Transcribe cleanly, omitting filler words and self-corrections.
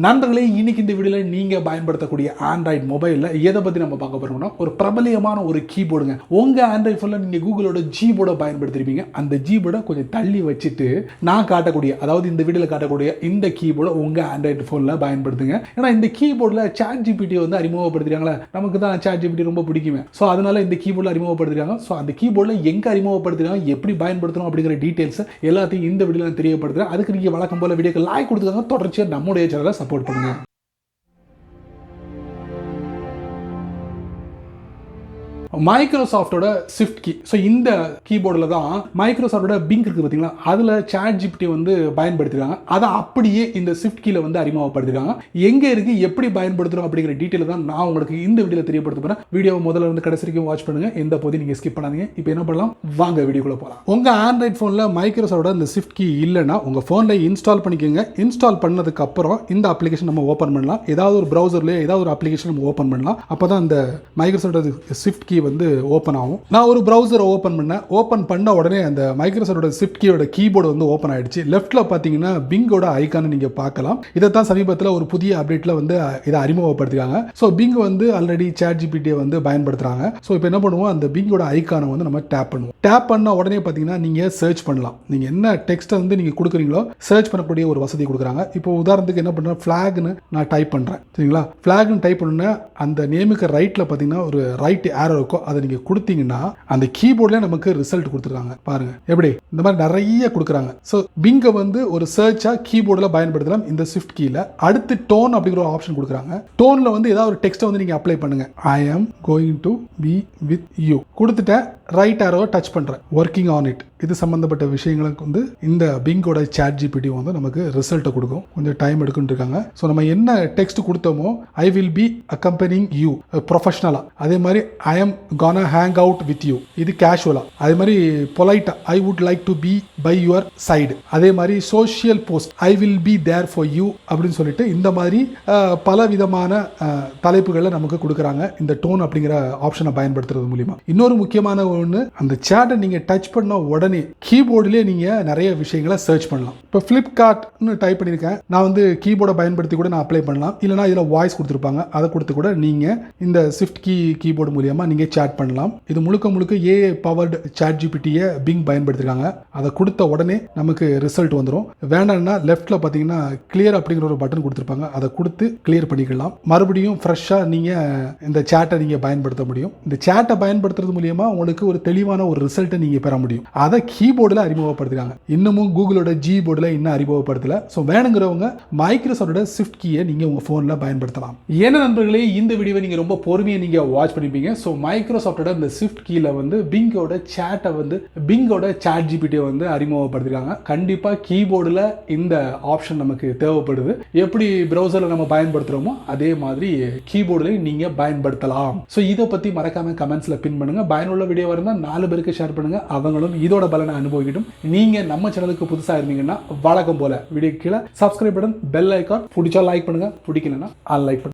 நண்பர்களே, இன்னைக்கு இந்த வீடியோவில் நீங்கள் பயன்படுத்தக்கூடிய ஆண்ட்ராய்டு மொபைலில் எதை பற்றி நம்ம பார்க்க போகிறோம்னா, ஒரு பிரபலியமான ஒரு கீபோர்டுங்க. உங்கள் ஆண்ட்ராய்டு ஃபோனில் நீங்கள் கூகுளோட ஜீபோர்டை பயன்படுத்திருப்பீங்க. அந்த ஜீபோர்டை கொஞ்சம் தள்ளி வச்சுட்டு நான் காட்டக்கூடிய, அதாவது இந்த வீடியோவில் காட்டக்கூடிய இந்த கீபோர்டை உங்கள் ஆண்ட்ராய்டு ஃபோனில் பயன்படுத்துங்க. ஏன்னா இந்த கீபோர்டில் ChatGPT வந்து அறிமுகப்படுத்துறாங்களே, நமக்கு தான் ChatGPT ரொம்ப பிடிக்குமே. ஸோ அதனால இந்த கீபோர்டில் அறிமுகப்படுத்துறாங்க. ஸோ அந்த கீபோர்டில் எங்கே அறிமுகப்படுத்துறாங்க, எப்படி பயன்படுத்தணும் அப்படிங்கிற டீட்டெயில்ஸ் எல்லாத்தையும் இந்த வீடியோவில் தெரியப்படுத்துகிறேன். அதுக்கு நீங்கள் வழக்கம் போல வீடியோக்கு லைக் கொடுத்துருக்காங்க. தொடர்ச்சியாக நம்முடைய சேனலை சப்போர்ட் பண்ணுங்க. மைக்ரோசாஃப்டோட SwiftKey. ஸோ இந்த கீபோர்டில் தான் மைக்ரோசாஃப்டோட பிங்க் இருக்குது பார்த்தீங்களா, அதில் ChatGPT வந்து பயன்படுத்திருக்காங்க. அதை அப்படியே இந்த SwiftKeyல வந்து அறிமுகப்படுத்திருக்காங்க. எங்கே இருக்குது, எப்படி பயன்படுத்துகிறோம் அப்படிங்கிற டீட்டெயில் தான் நான் உங்களுக்கு இந்த வீடியோவில் தெரியப்படுத்த போகிறேன். வீடியோ முதல்ல இருந்து கடைசி வரைக்கும் வாட்ச் பண்ணுங்க. எந்த போதையும் நீங்கள் ஸ்கிப் பண்ணாதீங்க. இப்போ என்ன பண்ணலாம், வாங்க வீடியோக்குள்ளே போகலாம். உங்கள் ஆண்ட்ராய்ட் ஃபோனில் மைக்ரோசாஃப்டோட இந்த SwiftKey இல்லைன்னா உங்கள் ஃபோனில் இன்ஸ்டால் பண்ணிக்கோங்க. இன்ஸ்டால் பண்ணதுக்கு அப்புறம் இந்த அப்ளிகேஷன் நம்ம ஓப்பன் பண்ணலாம். ஏதாவது ஒரு ப்ரௌசர்லேயே ஏதாவது ஒரு அப்ளிகேஷன் நம்ம ஓப்பன் பண்ணலாம். அப்போ தான் இந்த மைக்ரோசாஃப்டோட SwiftKey வந்து ஓப்பன் ஆகும். நான் ஒரு ப்ரௌசரை ஓப்பன் பண்ண உடனே அந்த மைக்ரோசாஃப்டோட SwiftKeyயோட கீபோர்டு வந்து ஓப்பன் ஆயிடுச்சு. லெஃப்ட்ல பார்த்தீங்கன்னா பிங்கோட ஐகானை நீங்க பார்க்கலாம். இதை தான் சமீபத்தில் ஒரு புதிய அப்டேட்ல வந்து இதை அறிமுகப்படுத்திருக்காங்க. ஸோ பிங் வந்து ஆல்ரெடி ChatGPT வந்து பயன்படுத்துறாங்க. ஸோ இப்போ என்ன பண்ணுவோம், அந்த பிங்கோட ஐகானை வந்து நம்ம டேப் பண்ணுவோம். டேப் பண்ண உடனே பார்த்தீங்கன்னா நீங்க சர்ச் பண்ணலாம். நீங்க என்ன டெக்ஸ்ட்டை வந்து நீங்க கொடுக்குறீங்களோ சர்ச் பண்ணக்கூடிய ஒரு வசதி கொடுக்குறாங்க. இப்போ உதாரணத்துக்கு என்ன பண்றேன், ஃபிளாக்னு நான் டைப் பண்றேன். சரிங்களா, ஃபிளாக்னு டைப் பண்ண அந்த நேமுக்கு ரைட்ல பார்த்தீங்கன்னா ஒரு ரைட் ஏரோ இருக்கும். அதை நீங்க கொடுத்தீங்கன்னா அந்த கீபோர்ட்ல நமக்கு ரிசல்ட் கொடுத்துருக்காங்க. பாருங்க எப்படி இந்த மாதிரி நிறைய கொடுக்குறாங்க. ஸோ பிங்க வந்து ஒரு சர்ச்சா கீபோர்டில் பயன்படுத்தலாம். இந்த SwiftKeyல அடுத்து டோன் அப்படிங்கிற ஒரு ஆப்ஷன் கொடுக்குறாங்க. டோன்ல வந்து ஏதாவது ஒரு டெக்ஸ்ட்டை வந்து நீங்க அப்ளை பண்ணுங்க. I am going to be with you கொடுத்துட்டேன். ரைட் ஆரோவை டச் பண்றேன். Working on it. இது சம்பந்தப்பட்ட விஷயங்களுக்கு வந்து இந்த பிங்கோட ChatGPT வந்து நமக்கு ரிசல்ட்டை கொடுக்கும். கொஞ்சம் டைம் எடுக்குன்னு இருக்காங்க. ஸோ நம்ம என்ன டெக்ஸ்ட் கொடுத்தோமோ, I will be accompanying you ப்ரொஃபஷனலா, அதே மாதிரி I am gonna hang out with you, இது கேஷுவலா, அதே மாதிரி பொலைட்டா, I would like to be by your side, அதே மாதிரி social post, I will be there for you அப்படின்னு சொல்லிட்டு இந்த மாதிரி பல விதமான தலைப்புகளை நமக்கு கொடுக்குறாங்க இந்த டோன் அப்படிங்கிற ஆப்ஷனை பயன்படுத்துறது மூலியமா. இன்னொரு முக்கியமான ஒன்று, அந்த சேட்டை நீங்க டச் பண்ண உடனே கீபோர்டிலே நீங்க நிறைய விஷயங்களை சர்ச் பண்ணலாம். இப்போ ஃபிளிப்கார்ட்னு டைப் பண்ணியிருக்கேன், நான் வந்து கீபோர்டை பயன்படுத்தி கூட நான் அப்ளை பண்ணலாம். இல்லைனா இதில் வாய்ஸ் கொடுத்துருப்பாங்க, அதை கொடுத்து கூட நீங்க இந்த SwiftKey கீபோர்டு மூலியமா நீங்க சேட் பண்ணலாம். இது முழுக்க ஏஐ பவர்டு ChatGPT-யை பிங் பயன்படுத்திருக்காங்க. அதை கொடுத்த உடனே நமக்கு ரிசல்ட் வந்துடும். வேண்டாம்னா லெஃப்ட்ல பார்த்தீங்கன்னா கிளியர் அப்படிங்கிற ஒரு பட்டன் கொடுத்துருப்பாங்க, அதை கொடுத்து கிளியர் பண்ணிக்கலாம். மறுபடியும் ஃப்ரெஷ்ஷாக நீங்க இந்த சேட்டை நீங்க பயன்படுத்த முடியும். இந்த சேட்டை பயன்படுத்துறது மூலியமா உங்களுக்கு ஒரு தெளிவான ஒரு ரிசல்ட்டை நீங்க பெற முடியும். அதை கீபோர்டில் அறிமுகப்படுத்துறாங்க. இன்னமும் கூகுளோட ஜீபோர்டில் இன்னும் அறிமுகப்படுத்தல. ஸோ வேணுங்கிறவங்க மைக்ரோசாஃப்டோட SwiftKey-யை நீங்க உங்க ஃபோனில் பயன்படுத்தலாம். என்ன நண்பர்களே, இந்த வீடியோவை நீங்க ரொம்ப பொறுமையாக நீங்க வாட்ச் பண்ணிப்பீங்க. ஸோ மைக்ரோசாஃப்டோட இந்த SwiftKeyல வந்து பிங்கோட சேட்டை வந்து பிங்கோட ChatGPT வந்து அறிமுகப்படுத்திருக்காங்க. கண்டிப்பாக கீபோர்டில் இந்த ஆப்ஷன் நமக்கு தேவைப்படுது. எப்படி ப்ரௌசரில் நம்ம பயன்படுத்துகிறோமோ அதே மாதிரி கீபோர்டில் நீங்கள் பயன்படுத்தலாம். ஸோ இதை பற்றி மறக்காம கமெண்ட்ஸில் பின் பண்ணுங்க. பயனுள்ள வீடியோ இருந்தால் 4 பேருக்கு ஷேர் பண்ணுங்க, அவங்களும் இதோட பலனை அனுபவிக்கட்டும். நீங்கள் நம்ம சேனலுக்கு புதுசாக இருந்தீங்கன்னா வழக்கம் போல வீடியோ கீழே சப்ஸ்கிரைப் பட்டன், பெல் ஐக்கான், பிடிச்சா லைக் பண்ணுங்க, பிடிக்கலன்னா அன்லைக் பண்ணுங்க.